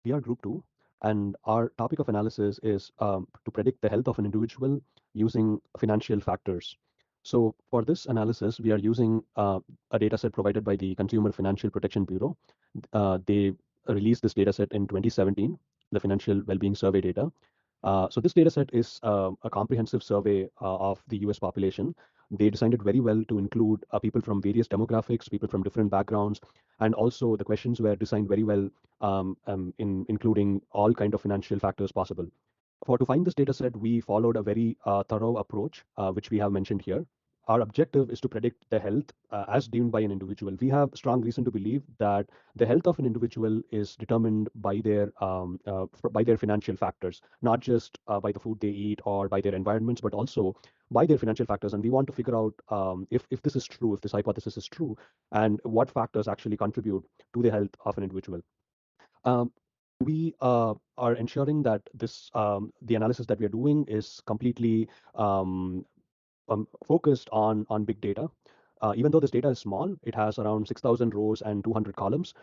We are group two, and our topic of analysis is to predict the health of an individual using financial factors. So for this analysis, we are using a data set provided by the Consumer Financial Protection Bureau. They released this data set in 2017, the Financial Wellbeing Survey data. So this data set is a comprehensive survey of the US population. They designed it very well to include people from various demographics, people from different backgrounds, and also the questions were designed very well in including all kind of financial factors possible. For to find this data set, we followed a very thorough approach, which we have mentioned here. Our objective is to predict the health as deemed by an individual. We have strong reason to believe that the health of an individual is determined by their financial factors, not just by the food they eat or by their environments, but also by their financial factors. And we want to figure out if this is true, if this hypothesis is true, and what factors actually contribute to the health of an individual. Um, we are ensuring that the analysis that we are doing is completely focused on big data. Even though this data is small, it has around 6,000 rows and 200 columns.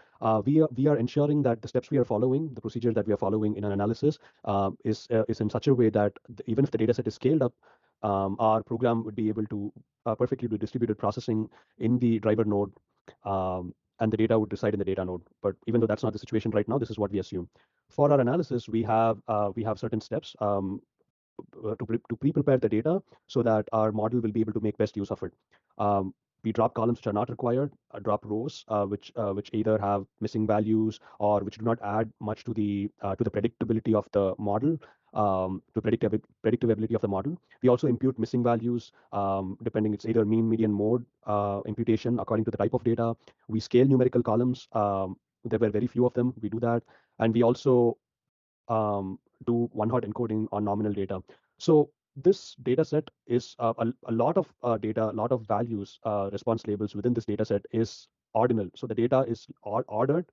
We are ensuring that the steps we are following, the procedure that we are following in an analysis, is in such a way that even if the data set is scaled up, our program would be able to perfectly do distributed processing in the driver node, and the data would reside in the data node. But even though that's not the situation right now, this is what we assume. For our analysis, we have certain steps to pre-prepare the data so that our model will be able to make best use of it. We drop columns which are not required, drop rows which either have missing values or which do not add much to the predictability of the model, to predictability of the model. We also impute missing values, depending it's either mean, median, mode imputation according to the type of data. We scale numerical columns. There were very few of them. We do that, and we also do one-hot encoding on nominal data. So this data set is a lot of data, a lot of values, response labels within this data set is ordinal. So the data is ordered,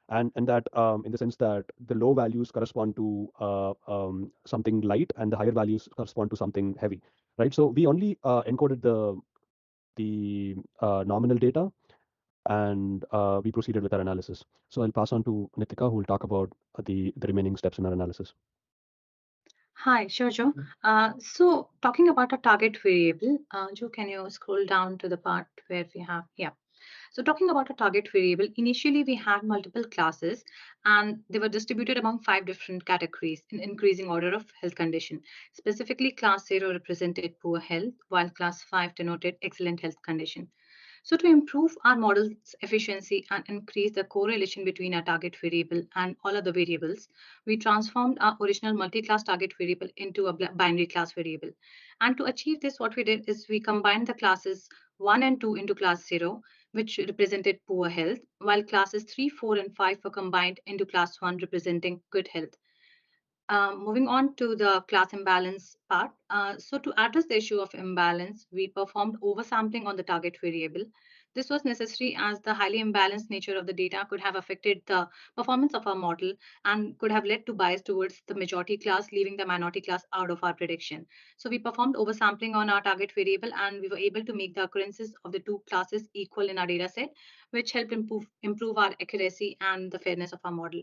and that in the sense that the low values correspond to something light, and the higher values correspond to something heavy, right? So we only encoded the nominal data, and we proceeded with our analysis. So I'll pass on to Nitika, who will talk about the remaining steps in our analysis. Hi, sure, Joe. So talking about a target variable, Joe, can you scroll down to the part where we have, yeah. So talking about a target variable, initially we had multiple classes and they were distributed among 5 different categories in increasing order of health condition. Specifically, class 0 represented poor health, while class 5 denoted excellent health condition. So to improve our model's efficiency and increase the correlation between our target variable and all other variables, we transformed our original multi-class target variable into a binary class variable. And to achieve this, what we did is we combined the classes 1 and 2 into class 0, which represented poor health, while classes 3, 4, and 5 were combined into class 1, representing good health. Moving on to the class imbalance part. So to address the issue of imbalance, we performed oversampling on the target variable. This was necessary as the highly imbalanced nature of the data could have affected the performance of our model and could have led to bias towards the majority class, leaving the minority class out of our prediction. So we performed oversampling on our target variable, and we were able to make the occurrences of the two classes equal in our data set, which helped improve our accuracy and the fairness of our model.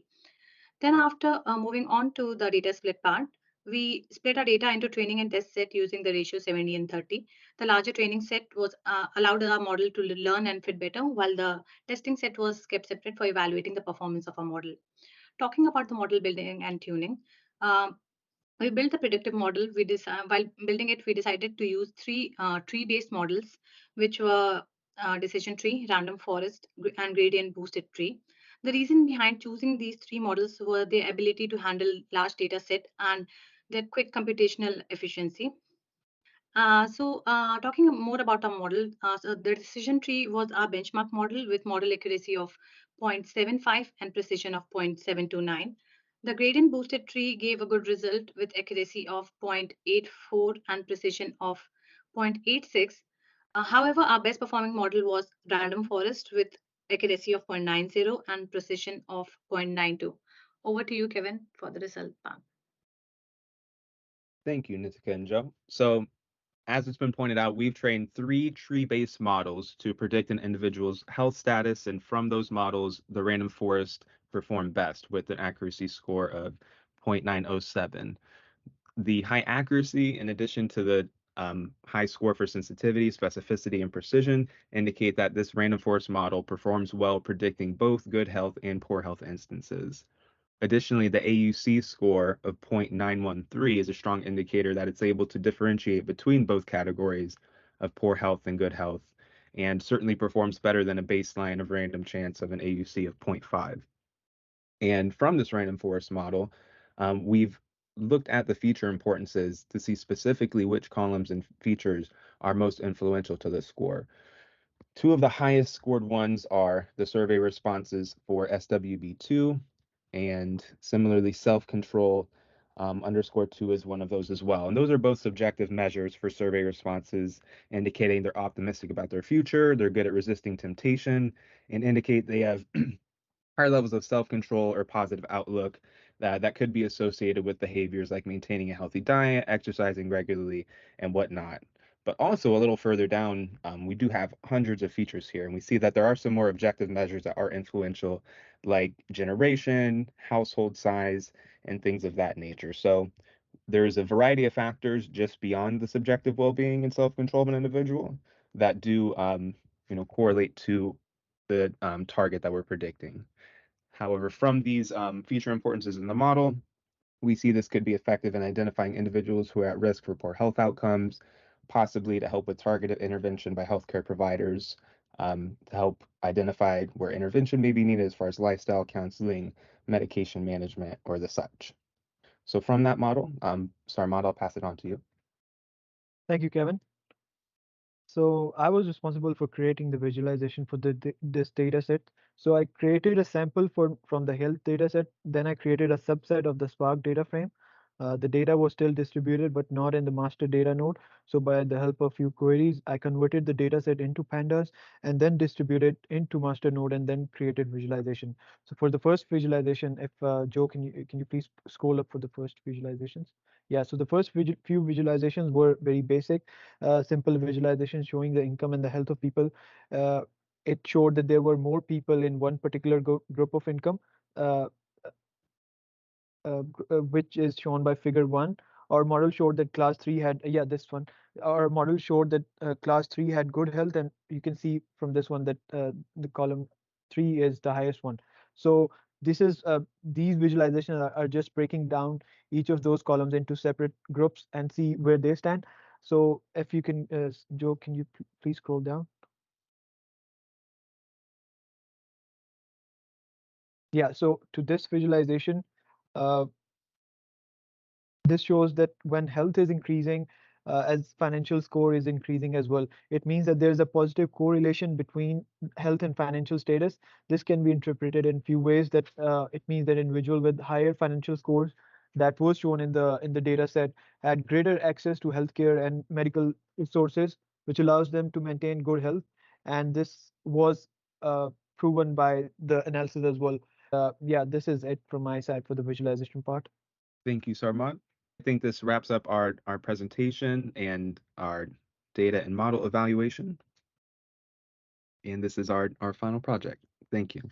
Then after moving on to the data split part, we split our data into training and test set using the ratio 70 and 30. The larger training set was allowed our model to learn and fit better, while the testing set was kept separate for evaluating the performance of our model. Talking about the model building and tuning, we built the predictive model. While building it, we decided to use three tree-based models, which were decision tree, random forest, and gradient boosted tree. The reason behind choosing these three models were their ability to handle large data set and their quick computational efficiency. Talking more about our model, so the decision tree was our benchmark model with model accuracy of 0.75 and precision of 0.729. The gradient boosted tree gave a good result with accuracy of 0.84 and precision of 0.86. However, our best performing model was random forest with accuracy of 0.90 and precision of 0.92. Over to you, Kevin, for the result part. Thank you, Nitika and Joe. So as it's been pointed out, we've trained 3 tree-based models to predict an individual's health status, and from those models, the random forest perform best with an accuracy score of 0.907. The high accuracy, in addition to the high score for sensitivity, specificity, and precision, indicate that this random forest model performs well predicting both good health and poor health instances. Additionally, the AUC score of 0.913 is a strong indicator that it's able to differentiate between both categories of poor health and good health, and certainly performs better than a baseline of random chance of an AUC of 0.5. And from this random forest model, we've looked at the feature importances to see specifically which columns and features are most influential to the score. Two of the highest scored ones are the survey responses for SWB2, and similarly self-control _2 is one of those as well. And those are both subjective measures for survey responses, indicating they're optimistic about their future, they're good at resisting temptation, and indicate they have higher levels of self-control or positive outlook that could be associated with behaviors like maintaining a healthy diet, exercising regularly, and whatnot. But also a little further down, we do have hundreds of features here, and we see that there are some more objective measures that are influential, like generation, household size, and things of that nature. So there's a variety of factors just beyond the subjective well-being and self-control of an individual that do, correlate to the target that we're predicting. However, from these feature importances in the model, we see this could be effective in identifying individuals who are at risk for poor health outcomes, possibly to help with targeted intervention by healthcare providers, to help identify where intervention may be needed as far as lifestyle counseling, medication management, or the such. So from that model, Sarmad, I'll pass it on to you. Thank you, Kevin. So I was responsible for creating the visualization for this data set. So I created a sample from the health data set. Then I created a subset of the Spark data frame. The data was still distributed, but not in the master data node. So by the help of few queries, I converted the data set into pandas and then distributed into master node and then created visualization. So for the first visualization, if Joe, can you please scroll up for the first visualizations? Yeah, so the first few visualizations were very basic, simple visualization showing the income and the health of people. Uh, it showed that there were more people in one particular group of income, uh, which is shown by figure 1. Our model showed that class 3 had, yeah, this one. Our model showed that class 3 had good health, and you can see from this one that the column 3 is the highest one. So this is these visualizations are just breaking down each of those columns into separate groups and see where they stand. So if you can, Joe, can you please scroll down? Yeah, so to this visualization, uh, this shows that when health is increasing, as financial score is increasing as well, it means that there's a positive correlation between health and financial status. This can be interpreted in few ways, that it means that individual with higher financial scores that was shown in the data set had greater access to healthcare and medical resources, which allows them to maintain good health. And this was proven by the analysis as well. Yeah, this is it from my side for the visualization part. Thank you, Sarmad. I think this wraps up our presentation and our data and model evaluation. And this is our final project. Thank you.